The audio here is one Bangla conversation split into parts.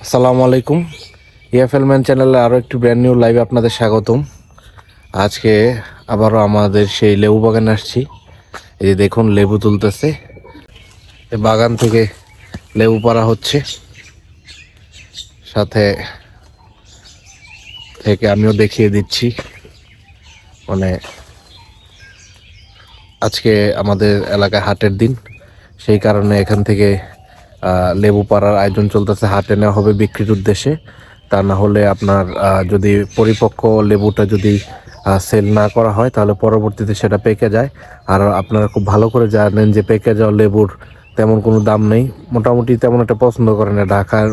আসসালামু আলাইকুম। ইএফএল ম্যান চ্যানেলে আরও একটি ব্র্যান্ড নিউ লাইভে আপনাদের স্বাগতম। আজকে আবারও আমাদের সেই লেবু বাগানে আসছি। এই যে দেখুন লেবু তুলতেছে, এই বাগান থেকে লেবু পাড়া হচ্ছে। সাথে থেকে আমিও দেখিয়ে দিচ্ছি। মানে আজকে আমাদের এলাকায় হাটের দিন, সেই কারণে এখান থেকে লেবু পাড়ার আয়োজন চলতেছে। হাটে নেওয়া হবে বিক্রির উদ্দেশ্যে। তা না হলে আপনার যদি পরিপক্ক লেবুটা যদি সেল না করা হয় তাহলে পরবর্তীতে সেটা পেকে যায়। আর আপনারা খুব ভালো করে জানেন যে পেকে যাওয়া লেবুর তেমন কোনো দাম নেই, মোটামুটি তেমন একটা পছন্দ করে না। ঢাকার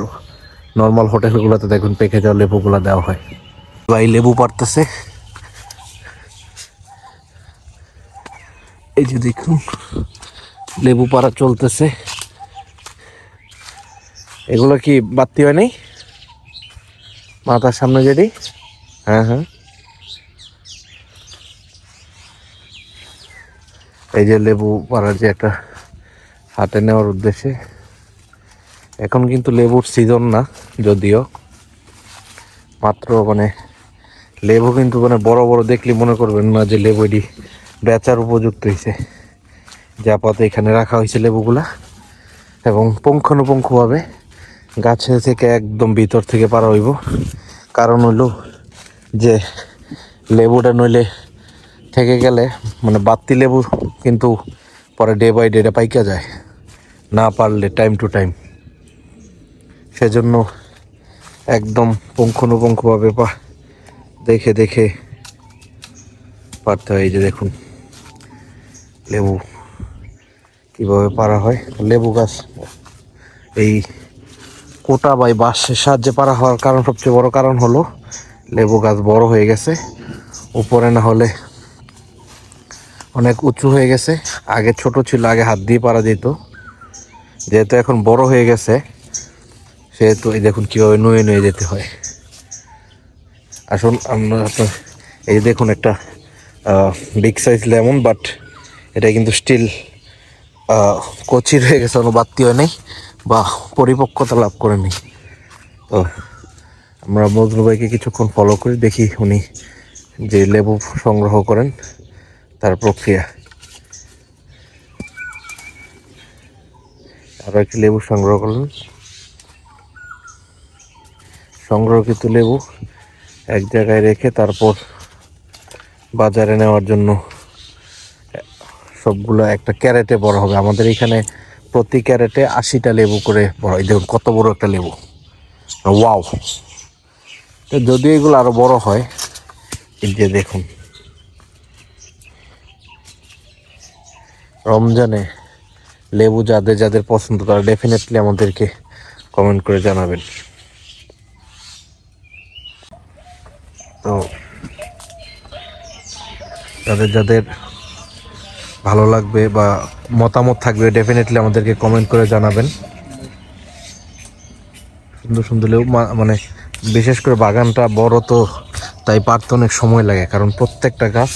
নর্মাল হোটেলগুলোতে দেখুন পেকে যাওয়া লেবুগুলো দেওয়া হয়। ভাই লেবু পাড়তেছে, এই যে দেখুন লেবু পাড়া চলতেছে। এগুলো কি বাড়তি হয় নাই মাথার সামনে যেটি? হ্যাঁ হ্যাঁ, এই যে লেবু পাড়ার যে একটা হাটে নেওয়ার উদ্দেশ্যে। এখন কিন্তু লেবুর সিজন না, যদিও মাত্র লেবু কিন্তু বড় বড় দেখলে মনে করবেন না যে লেবু এটি বেচার উপযুক্ত হয়েছে। যে আপাতত এখানে রাখা হয়েছে লেবুগুলা, এবং পুঙ্খানুপুঙ্খভাবে গাছে থেকে একদম ভিতর থেকে পারা হইব। কারণ হইল যে লেবুটা নইলে থেকে গেলে বাড়তি লেবু কিন্তু পরে ডে বাই ডে পাইকা যায়, না পারলে টাইম টু টাইম। সেজন্য একদম পুঙ্খানুপুঙ্খভাবে দেখে দেখে পারতে হয়। এই যে দেখুন লেবু কীভাবে পারা হয়। লেবু গাছ এই কোটা বা বাঁশের সাহায্যে পারা হওয়ার কারণ, সবচেয়ে বড় কারণ হলো লেবু গাছ বড় হয়ে গেছে, উপরে না হলে অনেক উঁচু হয়ে গেছে। আগে ছোট ছিল, আগে হাত দিয়ে পারা যেত। যেহেতু এখন বড় হয়ে গেছে সেহেতু এই দেখুন কীভাবে নুয়ে নুয়ে যেতে হয়। আসুন আমরা এই দেখুন একটা বিগ সাইজ লেমন, বাট এটা কিন্তু স্টিল কচি হয়ে গেছে, কোনো বাড়তি হয় নাই বা পরিপক্কতা লাভ করেনি। তো আমরা মজনু ভাইকে কিছুক্ষণ ফলো করে দেখি উনি যে লেবু সংগ্রহ করেন তার প্রক্রিয়া। আরও একটি লেবু সংগ্রহ করলেন। সংগ্রহকৃত লেবু এক জায়গায় রেখে তারপর বাজারে নেওয়ার জন্য সবগুলো একটা ক্যারেটে বড় হবে। আমাদের এখানে প্রতি ক্যারেটে 80টা লেবু করে বড় হয়। দেখুন কত বড় একটা লেবু, ওয়াও! তো যদিও এগুলো আরো বড় হয়, এই যে দেখুন রমজানে লেবু যাদের যাদের পছন্দ তারা ডেফিনেটলি আমাদেরকে কমেন্ট করে জানাবেন। তো যাদের যাদের ভালো লাগবে বা মতামত থাকবে ডেফিনেটলি আমাদেরকে কমেন্ট করে জানাবেন। সুন্দর সুন্দর লেবু, বিশেষ করে বাগানটা বড় তো তাই পারতে অনেক সময় লাগে, কারণ প্রত্যেকটা গাছ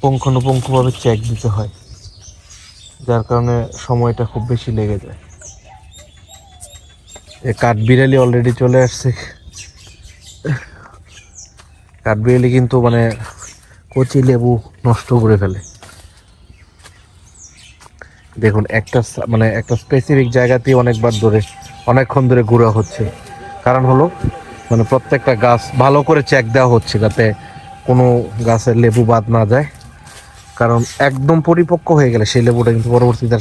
পুঙ্খানুপুঙ্খভাবে চেক দিতে হয়, যার কারণে সময়টা খুব বেশি লেগে যায়। এই কাঠবিড়ালি অলরেডি চলে আসছে। কাঠবিড়ালি কিন্তু কচি লেবু নষ্ট করে ফেলে। দেখুন একটা একটা স্পেসিফিক জায়গাতেই অনেকক্ষণ ধরে ঘোরা হচ্ছে। কারণ হলো প্রত্যেকটা গাছ ভালো করে চেক দেওয়া হচ্ছে যাতে কোনো গাছের লেবু বাদ না যায়। কারণ একদম পরিপক্ক হয়ে গেলে সেই লেবুটা কিন্তু পরবর্তীতে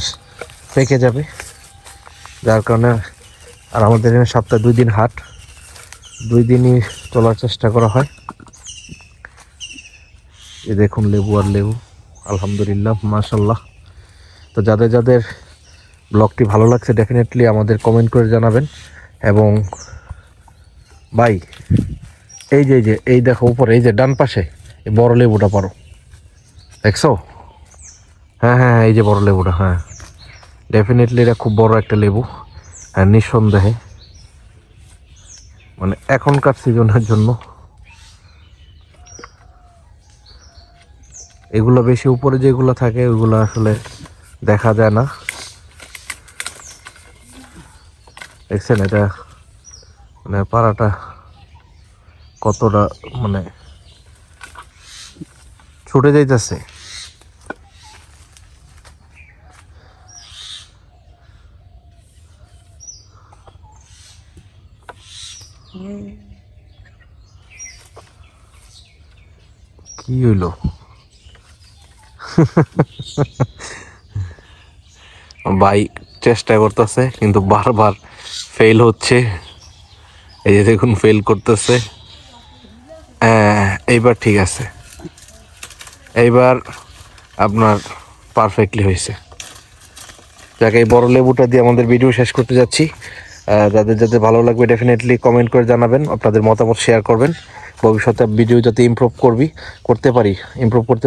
পেকে যাবে, যার কারণে। আর আমাদের এখানে সপ্তাহে 2 দিন হাট, 2 দিনই তোলার চেষ্টা করা হয়। এই দেখুন লেবু আর লেবু, আলহামদুলিল্লাহ, মাশাল্লাহ। তো যাদের যাদের ব্লগটি ভালো লাগছে ডেফিনেটলি আমাদের কমেন্ট করে জানাবেন। এবং ভাই এই দেখো উপরে এই যে ডান পাশে এই বড় লেবুটা পারো, দেখছো? হ্যাঁ হ্যাঁ, এই যে বড় লেবুটা, হ্যাঁ ডেফিনেটলি এটা খুব বড় একটা লেবু। হ্যাঁ নিঃসন্দেহে এখনকার সিজনের জন্য এগুলো বেশি উপরে যেগুলো থাকে ওইগুলো আসলে দেখা যায় না। দেখছেন এটা মানে পাড়াটা কতটা মানে ছুটে যাইতেছে। কি হইলো? বাইক চেষ্টা করতেছে কিন্তু বারবার ফেল হচ্ছে। এই যে দেখুন ফেল করতেছে। এইবার ঠিক আছে, এইবার আপনার পারফেক্টলি হয়েছে। যাকে এই বড় লেবুটা দিয়ে আমাদের ভিডিও শেষ করতে যাচ্ছি। যাদের যাদের ভালো লাগবে ডেফিনেটলি কমেন্ট করে জানাবেন, আপনাদের মতামত শেয়ার করবেন। ভবিষ্যতে ভিডিও যাতে ইমপ্রুভ করতে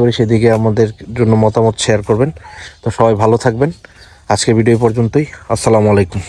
পারি সেদিকে আমাদের জন্য মতামত শেয়ার করবেন। তো সবাই ভালো থাকবেন। আজকে ভিডিও পর্যন্তই। আসসালামু আলাইকুম।